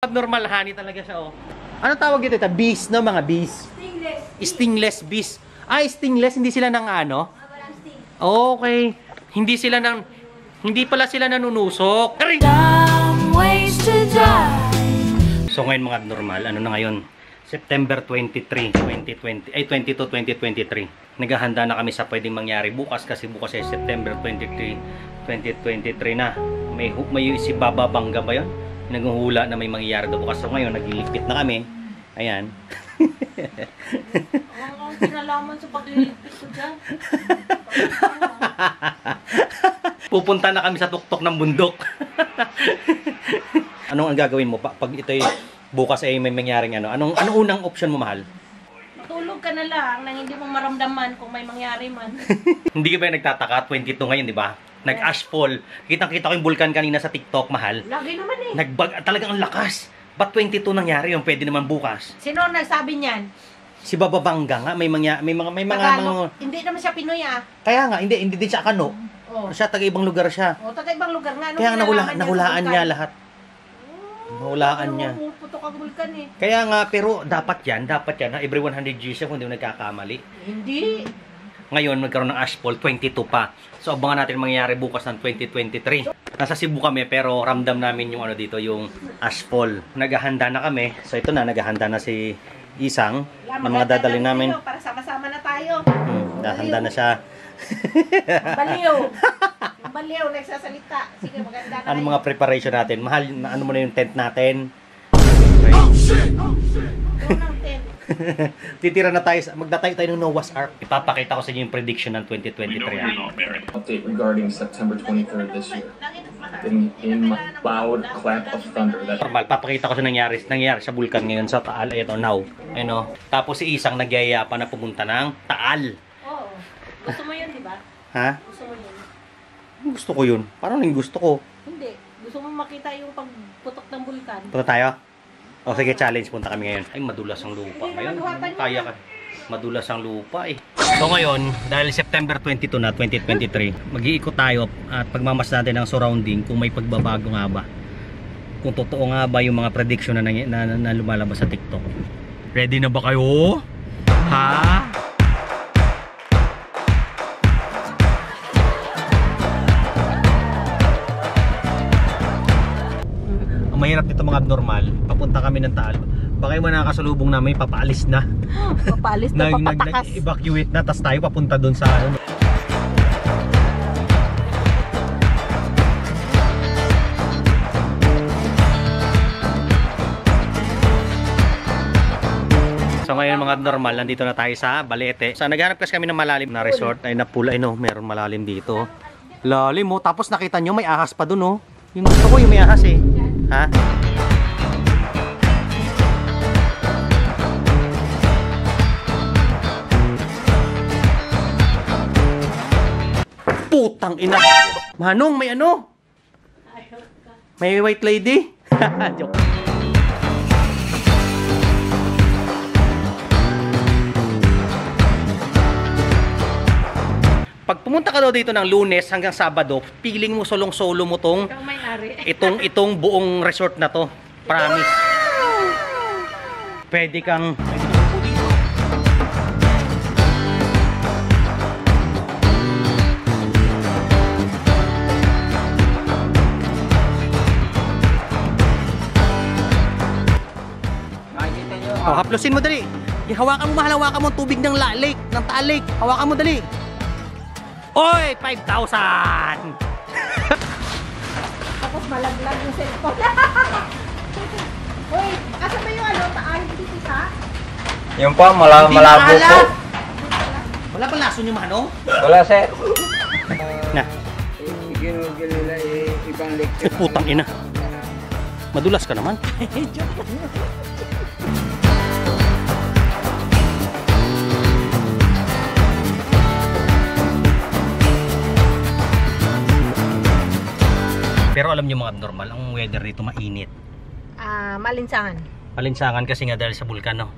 Abnormal honey talaga siya, oh. Ano tawag dito? Bees, no? Mga bees. Stingless. Stingless bees. Ay, stingless. Hindi sila ng ano? Okay. Hindi pala sila nanunusok. So ngayon mga abnormal, ano na ngayon? September 23, 2020. Ay, 22, 2023. Naghahanda na kami sa pwedeng mangyari bukas kasi bukas ay September 23, 2023 na. May si Baba Bangga ba yun? Naghuhula na may mangyayari daw bukas. So ngayon, naglilipit na kami. Ayan. Ang kinalaman sa paglilipit ko dyan. Pupunta na kami sa tuktok ng bundok. Anong ang gagawin mo? Pag ito'y bukas ay may mangyaring ano? Anong unang option mo, mahal? Matulog ka na lang nang hindi mo maramdaman kung may mangyari man. Hindi ka ba nagtataka? 22 ngayon, di ba? Nag-ashfall. Kitang-kita ko yung bulkan kanina sa TikTok, mahal. Lagi naman eh. Talagang ang lakas. Ba't 22 nangyari yung pwede naman bukas? Sino nagsabi niyan? Si Baba Bangga nga, may mga Hindi naman siya Pinoy ah. Kaya nga, hindi din siya Kano. Oh. Siya taga-ibang lugar siya. Oh, taga-ibang lugar nga. Kaya nahulaan niya lahat. Nahulaan niya. Putok ang bulkan eh. Kaya nga, pero dapat yan ha, every 100 years kung hindi mo nagkakamali. Hindi. Ngayon, magkaroon ng ashfall, 22 pa. So, abangan natin mangyayari bukas ng 2023. Nasa Cebu kami, pero ramdam namin yung ano dito, yung ashfall. Naghahanda na kami. So, ito na, naghahanda na si Isang. Ang mga dadalhin namin. Para sama-sama na tayo. Naghahanda na siya. Baliw. Baliw, nagsasalita. Sige, maganda na. Ano mga preparation natin? Mahal, ano mo na yung tent natin? Oh, shit! Unang tent. Titira na tayo, magdatayo tayo ng Noah's Ark. Ipapakita ko sa inyo yung prediction ng 2023. Update regarding September 23rd this year. In loud clap of thunder. Normal, papakita ko sa nangyari sa bulkan ngayon sa Taal. Ito, now. Ano? Tapos si Isang nagyaya pa na pumunta ng Taal. Oo. Gusto mo yun, di ba? Ha? Gusto mo yun? Gusto ko yun. Parang yung gusto ko. Hindi. Gusto mo makita yung pagputok ng bulkan. Punta tayo? O sige, challenge. Punta kami ngayon. Ay, madulas ang lupa ngayon. Kaya ka. Madulas ang lupa eh. So ngayon, dahil September 22 na, 2023, mag-iikot tayo at pagmamas natin ang surrounding kung may pagbabago nga ba. Kung totoo nga ba yung mga prediction na lumalabas sa TikTok. Ready na ba kayo? Ha? Ang mahirap nito mga abnormal, papunta kami ng Taal. Baka yung mga nakasalubong namin, papaalis na. Papaalis na, papatakas. Nag-evacuate na, tas tayo papunta dun sa ano. So ngayon mga abnormal, nandito na tayo sa Balete. So naghanap kasi kami ng malalim na resort. Ay napula, ay no, meron malalim dito. Lalim mo, tapos nakita nyo may ahas pa dun oh. Yung gusto ko yung may ahas eh. Ha? Putang ina. Manong, may ano? May white lady? Joke. Pag pumunta ka daw dito ng Lunes hanggang Sabado, piling mo solong-solo mo tong itong buong resort na to. Promise. Pwede kang oh, haplusin mo dali. Hawakan mo, mahal, hawakan mo tubig ng lake, ng Taal Lake. Hawakan mo dali. Oy, 5,000! Tapos malaglag yung cellphone. Uy, asa ba yung ano? Taal dito sa? Yung pa, malabo po. Wala ba laso niyo, Manong? Wala, sir. Na. Ginugil nila ibang lecture. Putang ina. Madulas ka naman. Pero alam niyo mga abnormal, ang weather dito mainit. Malinsangan. Malinsangan kasi nga dahil sa bulkan, no?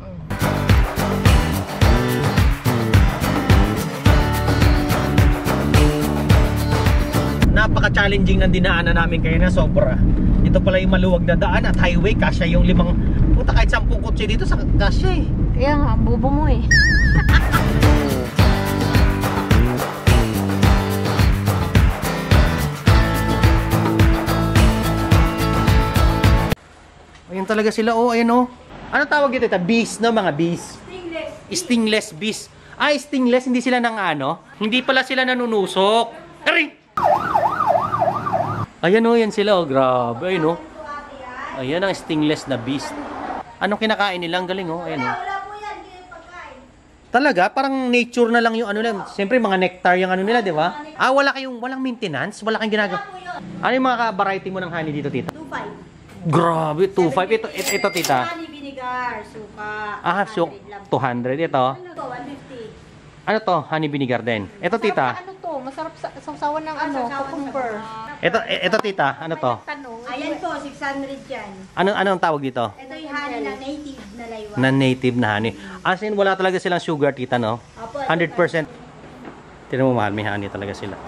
napaka-challenging ng dinaanan namin kaya na sobra. Ito pala yung maluwag na daan at highway, kasya yung 5, puta kahit 10 kotse dito sa kasya eh. Kaya nga, ang bobo mo eh. Ayun talaga sila, oh, ayun oh. Ano tawag dito? Bees, no? Mga bees. Stingless bees. Ay, stingless, hindi sila nang ano? Hindi pala sila nanunusok. Aray! Ayan oh, yan sila, oh, grabe, ayun oh. Ayan ang stingless na bees. Anong kinakain nila? Ang galing, oh, ayan oh. Talaga, parang nature na lang yung ano lang. Siyempre, mga nectar yung ano nila, di ba? Ah, walang maintenance? Wala kang ginagawa? Ano yung mga variety mo ng honey dito, tita? 2.5. Grabe, 2.5. Ito, tita. Honey vinegar, suka. Ah, so 200. Ito. Ano to? 150. Ano to? Honey vinegar din. Ito, tita. Ano to? Masarap sa sausawan ng ano, cucumber. Ito, tita. Ano to? Ayan po, 600 yan. Ano ang tawag dito? Ito yung honey na native na laywa. Na native na honey. As in, wala talaga silang sugar, tita, no? 100%. Tignan mo, mahal. May honey talaga sila.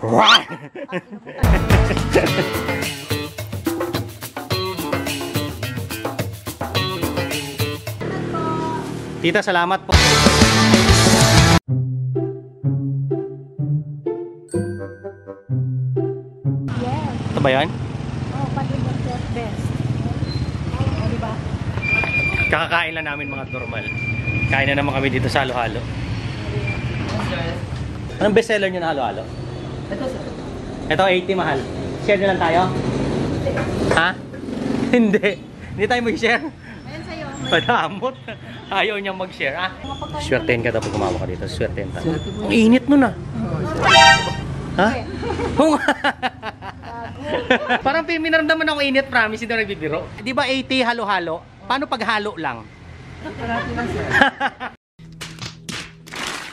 Wow! Tita, salamat po. Yes. Ito ba yan? Oh, pati-pati best. Oh, di ba? Kakakain lang namin mga normal. Kain na naman kami dito sa halo-halo. Anong bestseller nyo na halo-halo? Ito 80 mahal. Share na lang tayo? Ha? Hindi. Hindi tayo mag-share. Ayan sa'yo. Padamot. Ayaw niyang mag-share. Ah? Swertein ka daw pag gumawa ka dito. Swertein tayo. Ang init nun ah. Ha? Oo nga. Parang minaramdaman ako init, promise. Hindi ako nagbibiro. Di ba 80 halo-halo? Paano pag halo lang?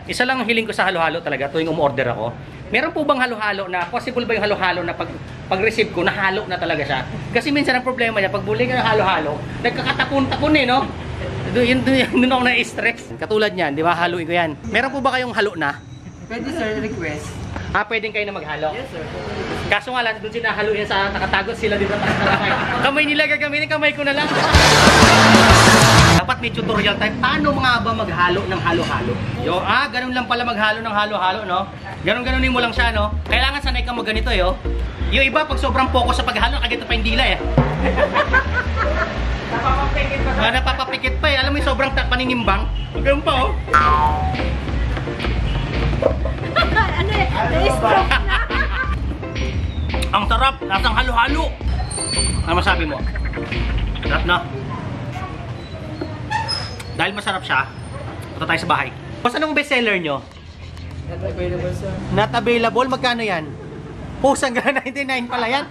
Isa lang ang hiling ko sa halo-halo talaga tuwing umorder ako. Meron po bang halo-halo na, possible ba yung halo-halo na pag-receive ko, nahalo na talaga siya? Kasi minsan ang problema niya, pag buli ka ng halo-halo, nagkakatapon-tapon eh, no? Doon ako na-stress. Katulad niyan, di ba? Haluin ko yan. Meron po ba kayong halo na? Pwede sir, request. Ah, pwedeng kayo na maghalo? Yes sir. Kaso nga lang, doon sinahalo yan sa nakatagot sila dito sa kamay. Kamay nila gagamitin, kamay ko na lang. Dapat may tutorial tayo. Paano mga ba maghalo ng halo-halo? Ganun lang pala maghalo ng halo-halo, no? Ganun-ganunin mo lang siya, no? Kailangan sanay kang magganito, eh, oh. Yung iba, pag sobrang focus sa paghalo, agad pa yung dila, eh. Napapapikit pa. Napapapikit pa, eh. Alam mo yung sobrang paninimbang. Ganun pa, oh. Ano eh? Na-stroke na. Ang sarap! Lasang halo-halo! Ano masabi mo? Sarap na. Dahil masarap siya, punta tayo sa bahay. Basta anong bestseller nyo? Not available sir. Not available? Magkano yan? Pusang 99 pala yan.